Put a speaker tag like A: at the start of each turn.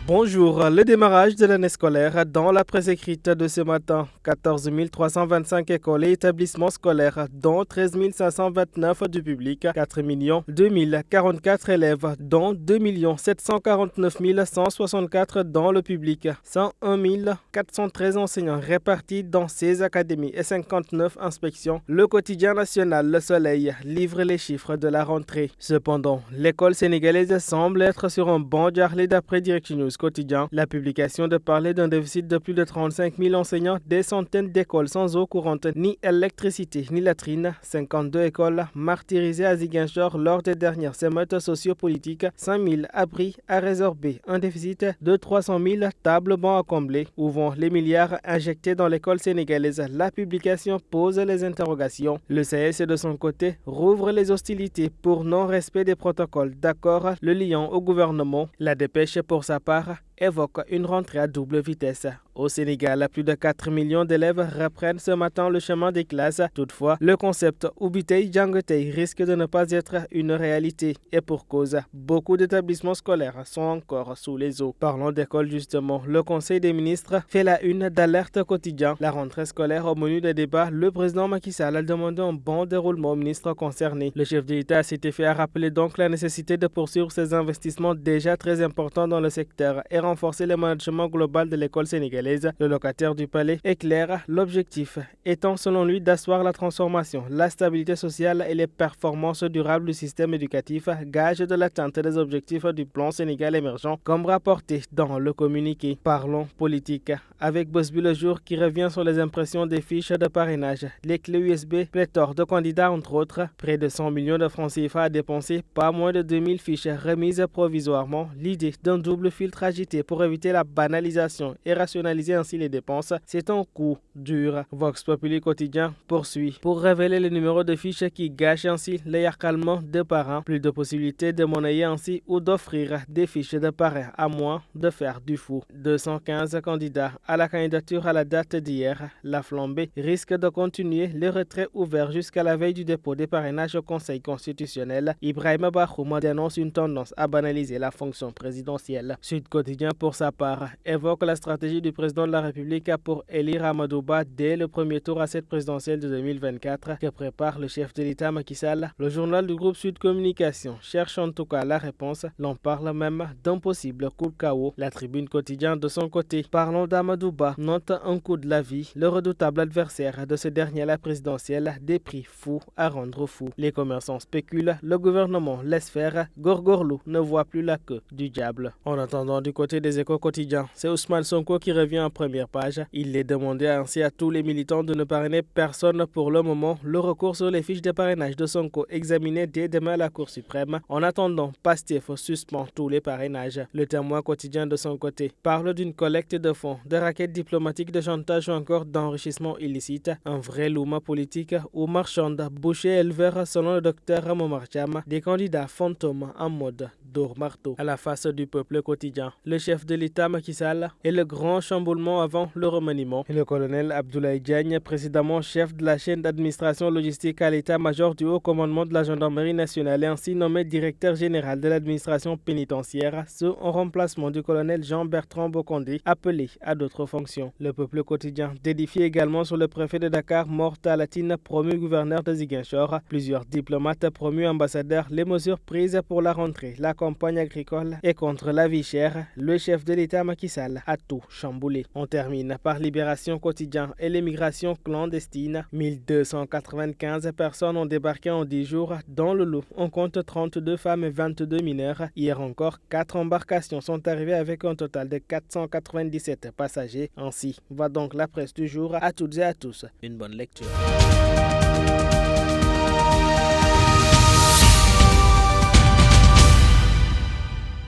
A: Bonjour, le démarrage de l'année scolaire dans la presse écrite de ce matin. 14 325 écoles et établissements scolaires, dont 13 529 du public, 4 2044 élèves, dont 2 749 164 dans le public, 101 413 enseignants répartis dans 16 académies et 59 inspections. Le quotidien national Le Soleil livre les chiffres de la rentrée. Cependant, l'école sénégalaise semble être sur un banc d'arrêt d'après Direct News Quotidien. La publication de parler d'un déficit de plus de 35 000 enseignants, des centaines d'écoles sans eau courante, ni électricité, ni latrine, 52 écoles martyrisées à Ziguinchor lors des dernières émeutes sociopolitiques, 5 000 abris à résorber, un déficit de 300 000 tables bancs à combler. Où vont les milliards injectés dans l'école sénégalaise? La publication pose les interrogations. Le CS de son côté rouvre les hostilités pour non-respect des protocoles d'accord le liant au gouvernement. La dépêche pour sa part évoque une rentrée à double vitesse. Au Sénégal, plus de 4 millions d'élèves reprennent ce matin le chemin des classes. Toutefois, le concept Ubitei Djangetei risque de ne pas être une réalité. Et pour cause, beaucoup d'établissements scolaires sont encore sous les eaux. Parlons d'école justement. Le Conseil des ministres fait la une d'Alerte Quotidien. La rentrée scolaire au menu des débats, le président Macky Sall a demandé un bon déroulement aux ministres concernés. Le chef de l'État s'était fait rappeler donc la nécessité de poursuivre ces investissements déjà très importants dans le secteur et renforcer le management global de l'école sénégalaise. Le locataire du palais éclaire l'objectif étant selon lui d'asseoir la transformation, la stabilité sociale et les performances durables du système éducatif, gage de l'atteinte des objectifs du plan Sénégal émergent comme rapporté dans le communiqué. Parlons politique avec Bosby le jour qui revient sur les impressions des fiches de parrainage, les clés USB, pléthore de candidats entre autres, près de 100 millions de francs CFA à dépenser, pas moins de 2000 fiches remises provisoirement, l'idée d'un double filtre agité pour éviter la banalisation et rationaliser ainsi les dépenses, c'est un coup dur. Vox Populi Quotidien poursuit pour révéler le numéro de fiches qui gâchent ainsi les calmement de parrains. Plus de possibilités de monnayer ainsi ou d'offrir des fiches de parrain à moins de faire du fou. 215 candidats à la candidature à la date d'hier. La flambée risque de continuer, le retrait ouvert jusqu'à la veille du dépôt des parrainages au Conseil constitutionnel. Ibrahima Bakhoum dénonce une tendance à banaliser la fonction présidentielle. Sud Quotidien pour sa part évoque la stratégie du président de la République pour élire Amadou Ba dès le premier tour à cette présidentielle de 2024 que prépare le chef de l'État Macky Sall. Le journal du groupe Sud Communication cherche en tout cas la réponse. L'on parle même d'un possible coup de chaos. La Tribune Quotidien de son côté, parlons d'Amadou Ba, note un coup de la vie, le redoutable adversaire de ce dernier à la présidentielle, des prix fous à rendre fous. Les commerçants spéculent, le gouvernement laisse faire, Gorgorlou ne voit plus la queue du diable. En attendant, du côté des Échos quotidiens, c'est Ousmane Sonko qui revient en première page. Il est demandé ainsi à tous les militants de ne parrainer personne pour le moment. Le recours sur les fiches de parrainage de Sonko examiné dès demain à la Cour suprême. En attendant, Pastef suspend tous les parrainages. Le Témoin quotidien de son côté parle d'une collecte de fonds, de raquettes diplomatiques, de chantage ou encore d'enrichissement illicite. Un vrai louma politique ou marchande, boucher éleveur selon le docteur Momar Cham, des candidats fantômes en mode d'or marteau à la face du peuple quotidien. Le chef de l'État Macky Sall et le grand chamboulement avant le remaniement. Et le colonel Abdoulaye Diagne, précédemment chef de la chaîne d'administration logistique à l'état-major du haut commandement de la gendarmerie nationale et ainsi nommé directeur général de l'administration pénitentiaire, ce en remplacement du colonel Jean-Bertrand Bokondé, appelé à d'autres fonctions. Le peuple quotidien dédifie également sur le préfet de Dakar, Morta Latine, promu gouverneur de Ziguinchor. Plusieurs diplomates promus ambassadeurs, les mesures prises pour la rentrée, la campagne agricole et contre la vie chère, le chef de l'État Macky Sall a tout chamboulé. On termine par Libération Quotidien et l'immigration clandestine. 1295 personnes ont débarqué en 10 jours dans le lot. On compte 32 femmes et 22 mineurs. Hier encore, 4 embarcations sont arrivées avec un total de 497 passagers. Ainsi va donc la presse du jour. À toutes et à tous, une bonne lecture.